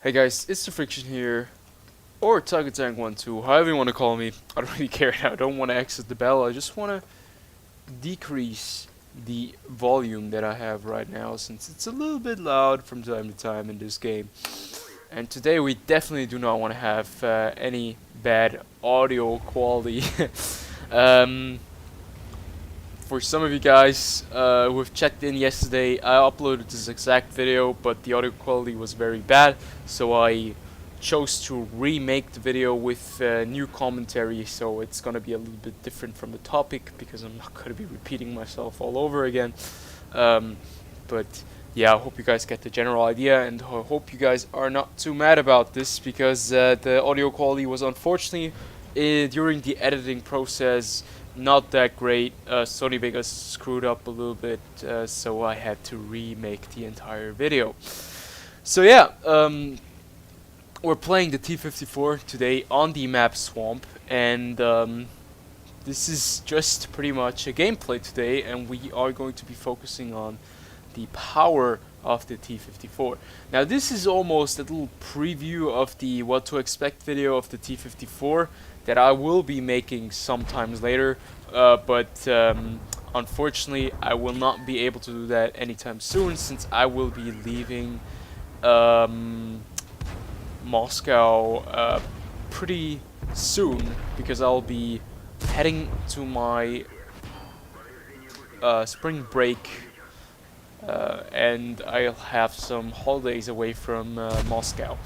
Hey guys, it's the Friction here, or Target Tank 12, however you want to call me. I don't really care now. I don't want to exit the bell. I just want to decrease the volume that I have right now, since it's a little bit loud from time to time in this game. And today we definitely do not want to have any bad audio quality. um, for some of you guys who have checked in yesterday, I uploaded this exact video, but the audio quality was very bad, so I chose to remake the video with new commentary, so it's gonna be a little bit different from the topic, because I'm not gonna be repeating myself all over again. But yeah, I hope you guys get the general idea, and I hope you guys are not too mad about this, because the audio quality was unfortunately during the editing process not that great. Sony Vegas screwed up a little bit, so I had to remake the entire video. So yeah, we're playing the T54 today on the map Swamp, and this is just pretty much a gameplay today, and we are going to be focusing on the power of the T54. Now this is almost a little preview of the what to expect video of the T54 that I will be making sometimes later, but unfortunately I will not be able to do that anytime soon, since I will be leaving Moscow pretty soon, because I'll be heading to my spring break, and I'll have some holidays away from Moscow.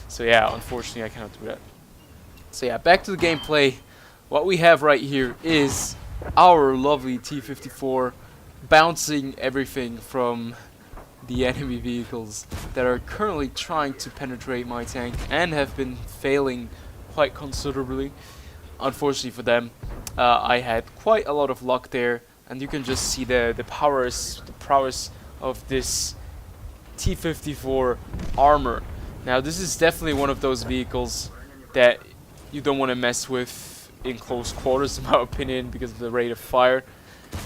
So yeah, unfortunately I cannot do that. So yeah, back to the gameplay. What we have right here is our lovely T54 bouncing everything from the enemy vehicles that are currently trying to penetrate my tank and have been failing quite considerably. Unfortunately for them, I had quite a lot of luck there, and you can just see the prowess of this T54 armor. Now this is definitely one of those vehicles that you don't want to mess with in close quarters, in my opinion, because of the rate of fire.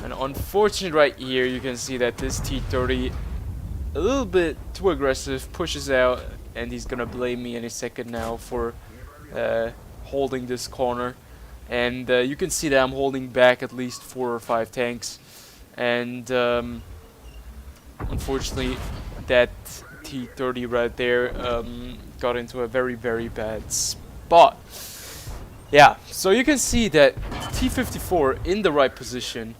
And unfortunately right here you can see that this T30, a little bit too aggressive, pushes out, and he's gonna blame me any second now for holding this corner. And you can see that I'm holding back at least 4 or 5 tanks, and unfortunately that T30 right there got into a very bad spot. Yeah, so you can see that T54 in the right position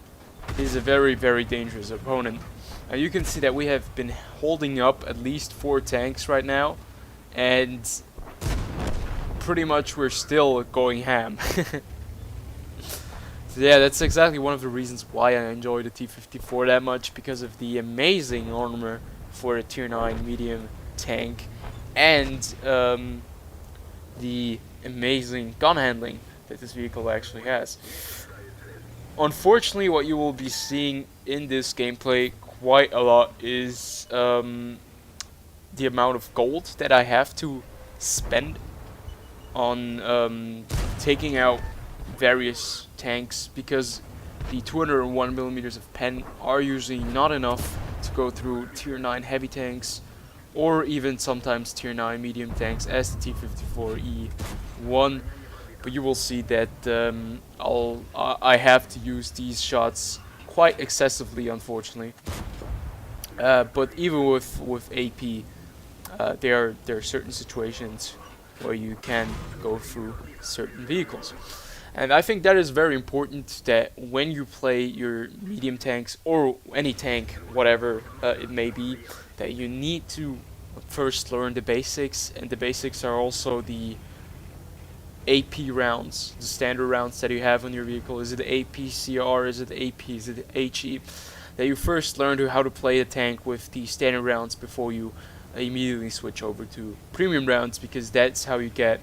is a very dangerous opponent. And you can see that we have been holding up at least 4 tanks right now, and pretty much we're still going ham. So yeah, that's exactly one of the reasons why I enjoy the T54 that much, because of the amazing armor for a tier 9 medium tank, and the amazing gun handling that this vehicle actually has. Unfortunately, what you will be seeing in this gameplay quite a lot is the amount of gold that I have to spend on taking out various tanks, because the 201 millimeters of pen are usually not enough to go through tier 9 heavy tanks, or even sometimes tier 9 medium tanks as the T54E1. But you will see that I have to use these shots quite excessively, unfortunately. But even with AP, there are certain situations where you can go through certain vehicles. And I think that is very important, that when you play your medium tanks, or any tank, whatever it may be, that you need to first learn the basics, and the basics are also the AP rounds, the standard rounds that you have on your vehicle. Is it AP CR, is it AP, is it HE? That you first learn how to play a tank with the standard rounds before you immediately switch over to premium rounds, because that's how you get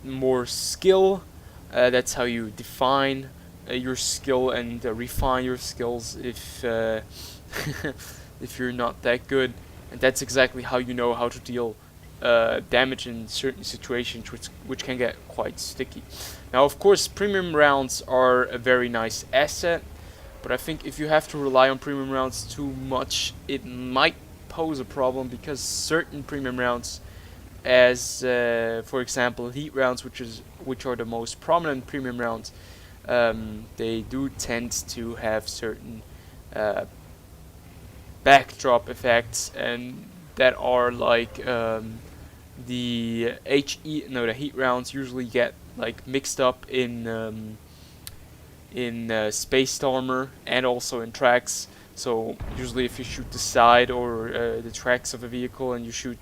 more skill. That's how you define your skill and refine your skills if if you're not that good. And that's exactly how you know how to deal damage in certain situations, which can get quite sticky. Now, of course, premium rounds are a very nice asset, but I think if you have to rely on premium rounds too much, it might pose a problem, because certain premium rounds as for example heat rounds, which are the most prominent premium rounds. They do tend to have certain uh, backdrop effects, and that are like the heat rounds usually get like mixed up in space armor and also in tracks. So usually if you shoot the side or the tracks of a vehicle, and you shoot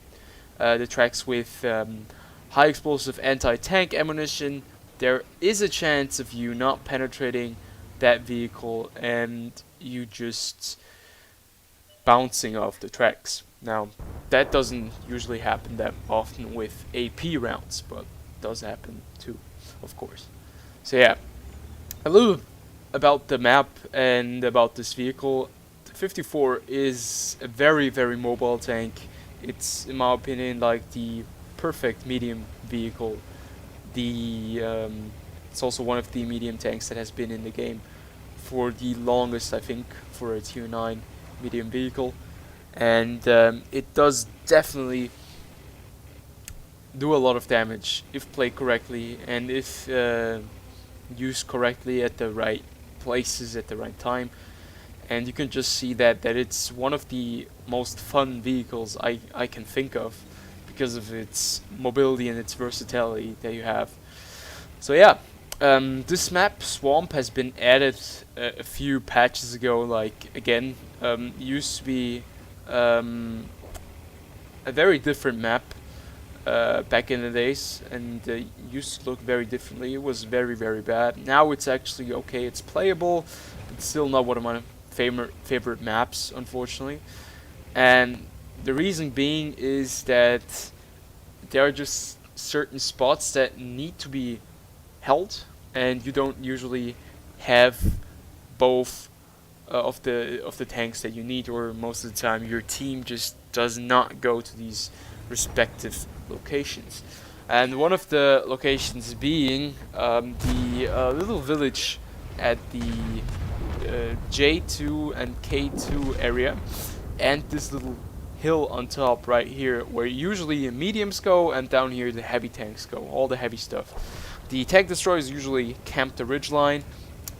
the tracks with high explosive anti-tank ammunition, there is a chance of you not penetrating that vehicle and you just bouncing off the tracks. Now, that doesn't usually happen that often with AP rounds, but does happen too, of course. So yeah, a little about the map and about this vehicle. The 54 is a very, very mobile tank. It's, in my opinion, like the perfect medium vehicle. It's also one of the medium tanks that has been in the game for the longest, I think, for a tier 9 medium vehicle. And it does definitely do a lot of damage if played correctly, and if used correctly at the right places at the right time. And you can just see that it's one of the most fun vehicles I can think of, because of its mobility and its versatility that you have. So yeah, this map Swamp has been added a few patches ago. Like again, used to be a very different map back in the days, and used to look very differently. It was very, very bad. Now it's actually okay. It's playable, but still not one of my favorite maps, unfortunately. And the reason being is that there are just certain spots that need to be held, and you don't usually have both of the tanks that you need, or most of the time your team just does not go to these respective locations. And one of the locations being the little village at the J2 and K2 area, and this little hill on top right here, where usually mediums go, and down here the heavy tanks go, all the heavy stuff. The tank destroyers usually camp the ridgeline,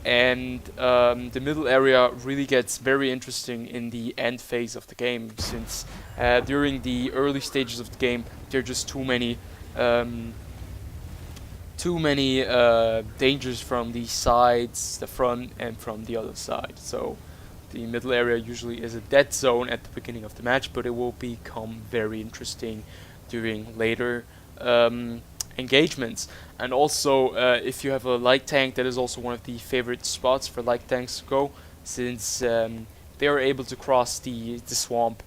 and the middle area really gets very interesting in the end phase of the game, since during the early stages of the game there are just too many dangers from the sides, the front, and from the other side. So the middle area usually is a dead zone at the beginning of the match, but it will become very interesting during later engagements. And also, if you have a light tank, that is also one of the favorite spots for light tanks to go, since they are able to cross the swamp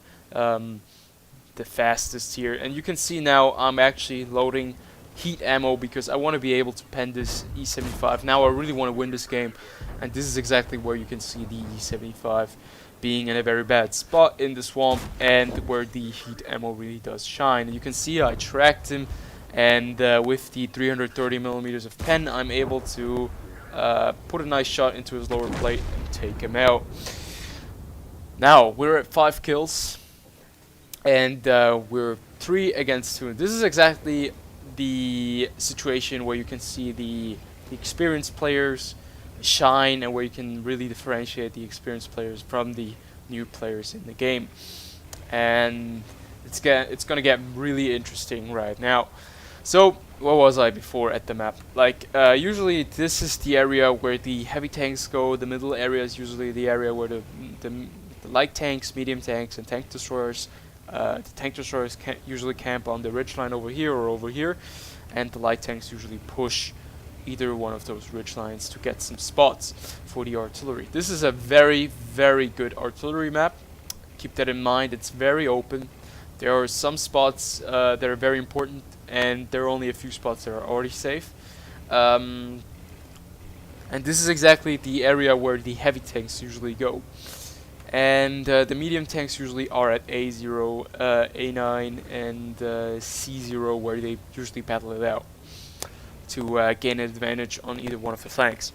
the fastest here. And you can see now I'm actually loading heat ammo because I want to be able to pen this E75. Now I really want to win this game, and this is exactly where you can see the E75 being in a very bad spot in the swamp, and where the heat ammo really does shine. And you can see I tracked him, and with the 330mm of pen I'm able to put a nice shot into his lower plate and take him out. Now we're at 5 kills, and we're 3 against 2. This is exactly the situation where you can see the experienced players shine, and where you can really differentiate the experienced players from the new players in the game. And it's gonna get really interesting right now. So where was I before at the map? Like usually this is the area where the heavy tanks go. The middle area is usually the area where the light tanks, medium tanks, and tank destroyers. The tank destroyers usually camp on the ridgeline over here or over here, and the light tanks usually push either one of those ridgelines to get some spots for the artillery. This is a very, very good artillery map. Keep that in mind. It's very open. There are some spots that are very important, and there are only a few spots that are already safe. And this is exactly the area where the heavy tanks usually go. And the medium tanks usually are at A0, A9, and C0, where they usually battle it out to gain an advantage on either one of the flanks.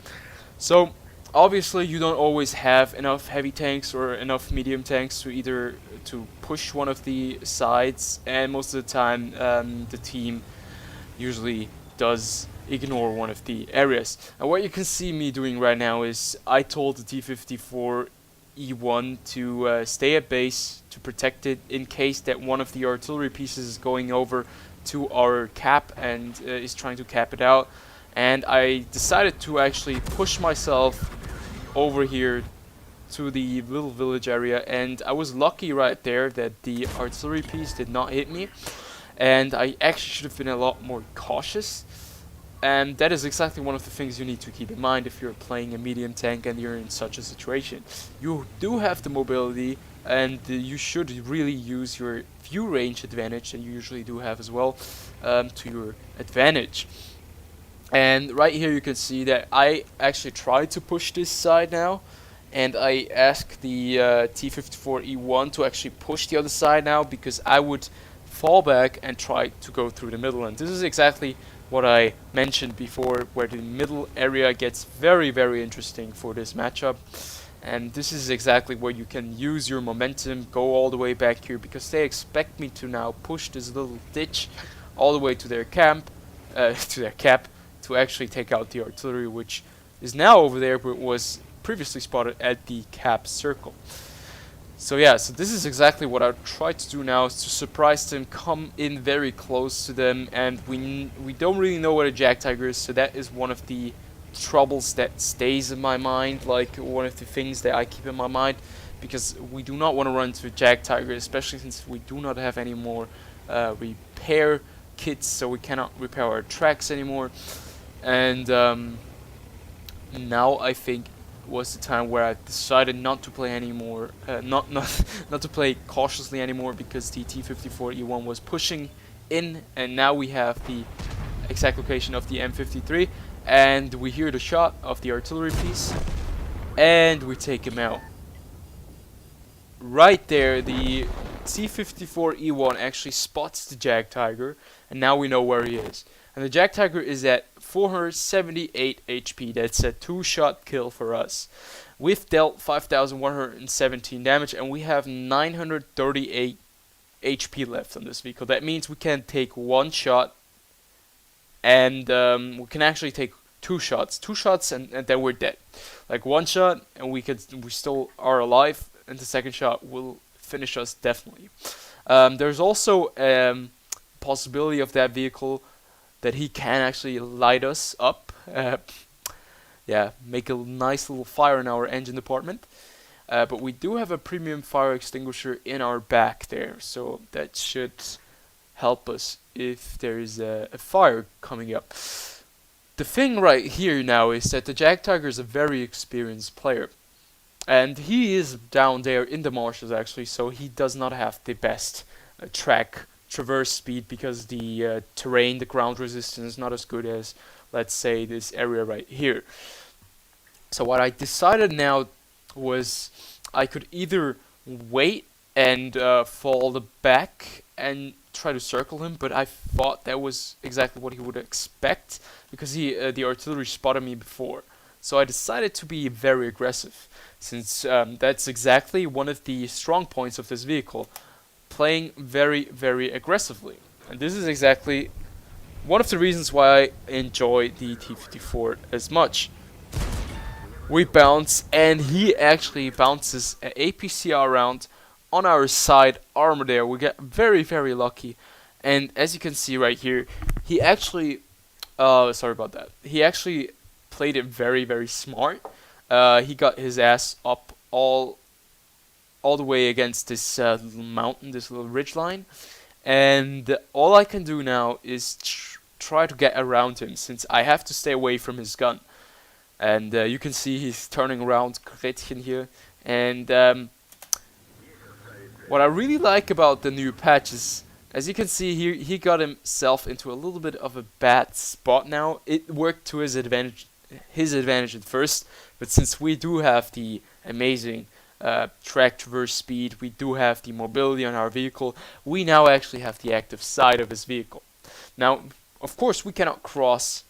So Obviously, you don't always have enough heavy tanks or enough medium tanks to either to push one of the sides, and most of the time the team usually does ignore one of the areas. And what you can see me doing right now is I told the T54 E1 to stay at base to protect it in case that one of the artillery pieces is going over to our cap and is trying to cap it out. And I decided to actually push myself over here to the little village area, and I was lucky right there that the artillery piece did not hit me, and I actually should have been a lot more cautious. And that is exactly one of the things you need to keep in mind if you're playing a medium tank and you're in such a situation. You do have the mobility, and you should really use your view range advantage that you usually do have as well to your advantage. And right here you can see that I actually tried to push this side now, and I asked the T54 E1 to actually push the other side now, because I would fall back and try to go through the middle. And this is exactly what I mentioned before, where the middle area gets very, very interesting for this matchup. And this is exactly where you can use your momentum, go all the way back here, because they expect me to now push this little ditch all the way to their camp, to their cap, to actually take out the artillery, which is now over there, but was previously spotted at the cap circle. So yeah, so this is exactly what I try to do now, is to surprise them, come in very close to them, and we don't really know where the Jag Tiger is, so that is one of the troubles that stays in my mind, like one of the things that I keep in my mind, because we do not want to run into a Jag Tiger, especially since we do not have any more repair kits, so we cannot repair our tracks anymore. And now I think was the time where I decided not to play anymore, not to play cautiously anymore, because the T54 E1 was pushing in, and now we have the exact location of the M53, and we hear the shot of the artillery piece, and we take him out. Right there, the T54 E1 actually spots the Jag Tiger, and now we know where he is. And the Jag Tiger is at 478 HP. That's a 2-shot kill for us. We've dealt 5,117 damage, and we have 938 HP left on this vehicle. That means we can take 1 shot, and we can actually take 2 shots. 2 shots, and then we're dead. Like 1 shot, and we still are alive, and the 2nd shot will finish us definitely. There's also possibility of that vehicle that he can actually light us up, yeah, make a nice little fire in our engine department. But we do have a premium fire extinguisher in our back there, so that should help us if there is a fire coming up. The thing right here now is that the Jag Tiger is a very experienced player, and he is down there in the marshes actually, so he does not have the best track traverse speed, because the terrain, the ground resistance is not as good as, let's say, this area right here. So what I decided now was I could either wait and fall back and try to circle him, but I thought that was exactly what he would expect, because the artillery spotted me before. So I decided to be very aggressive, since that's exactly one of the strong points of this vehicle, playing very, very aggressively. And this is exactly one of the reasons why I enjoy the T54 as much. We bounce, and he actually bounces an APCR round on our side armor there. We get very, very lucky. And as you can see right here, he actually, sorry about that. He actually played it very, very smart. He got his ass up all the way against this little mountain, this little ridge line, and all I can do now is try to get around him, since I have to stay away from his gun. And you can see he's turning around Gretchen here, and what I really like about the new patch is, as you can see here, he got himself into a little bit of a bad spot now. It worked to his advantage at first, but since we do have the amazing track traverse speed, we do have the mobility on our vehicle, we now actually have the active side of his vehicle. Now, of course, we cannot cross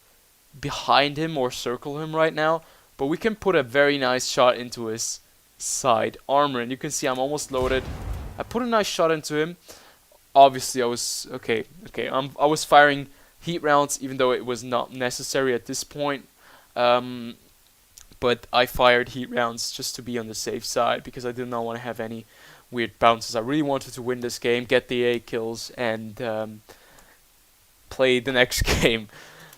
behind him or circle him right now, but we can put a very nice shot into his side armor, and you can see I'm almost loaded. I put a nice shot into him. Obviously, I was I was firing heat rounds, even though it was not necessary at this point. But I fired heat rounds just to be on the safe side because I did not want to have any weird bounces. I really wanted to win this game, get the 8 kills, and play the next game.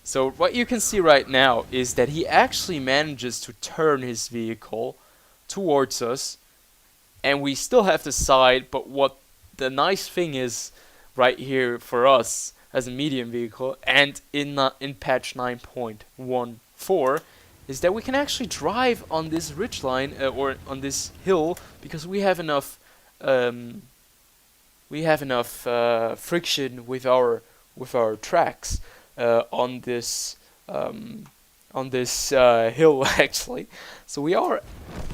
So what you can see right now is that he actually manages to turn his vehicle towards us, and we still have the side, but what the nice thing is right here for us as a medium vehicle and in patch 9.14 is that we can actually drive on this ridgeline or on this hill because we have enough friction with our tracks on this hill actually. So we are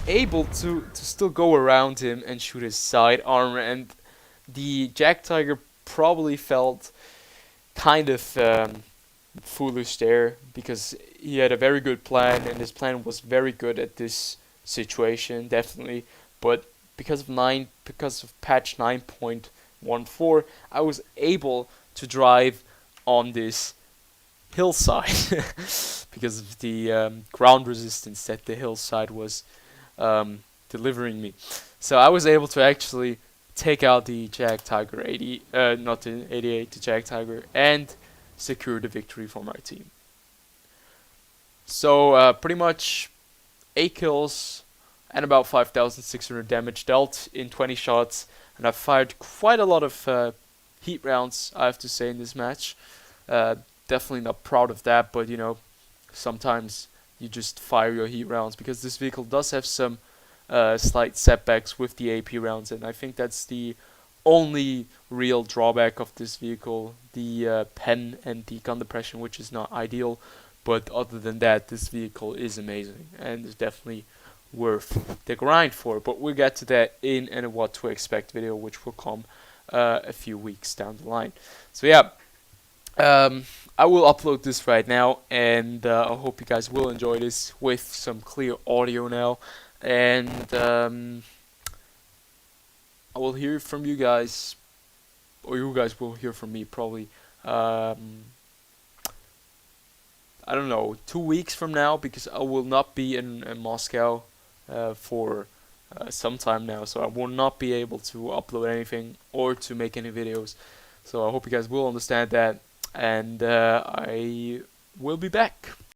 able to still go around him and shoot his side armor, and the Jag Tiger probably felt kind of foolish there because he had a very good plan and his plan was very good at this situation, definitely. But because of patch 9.14, I was able to drive on this hillside because of the ground resistance that the hillside was delivering me. So I was able to actually take out the Jag Tiger 80, not the 88, the Jag Tiger, and secure the victory for my team. So pretty much 8 kills and about 5,600 damage dealt in 20 shots, and I fired quite a lot of heat rounds, I have to say, in this match. Definitely not proud of that, but you know, sometimes you just fire your heat rounds because this vehicle does have some slight setbacks with the AP rounds, and I think that's the only real drawback of this vehicle, the pen and the gun depression, which is not ideal. But other than that, this vehicle is amazing and is definitely worth the grind for. But we'll get to that in a what to expect video, which will come a few weeks down the line. So yeah, I will upload this right now, and I hope you guys will enjoy this with some clear audio now. And I will hear from you guys, or you guys will hear from me probably, I don't know, 2 weeks from now, because I will not be in Moscow for some time now, so I will not be able to upload anything or to make any videos. So I hope you guys will understand that, and I will be back.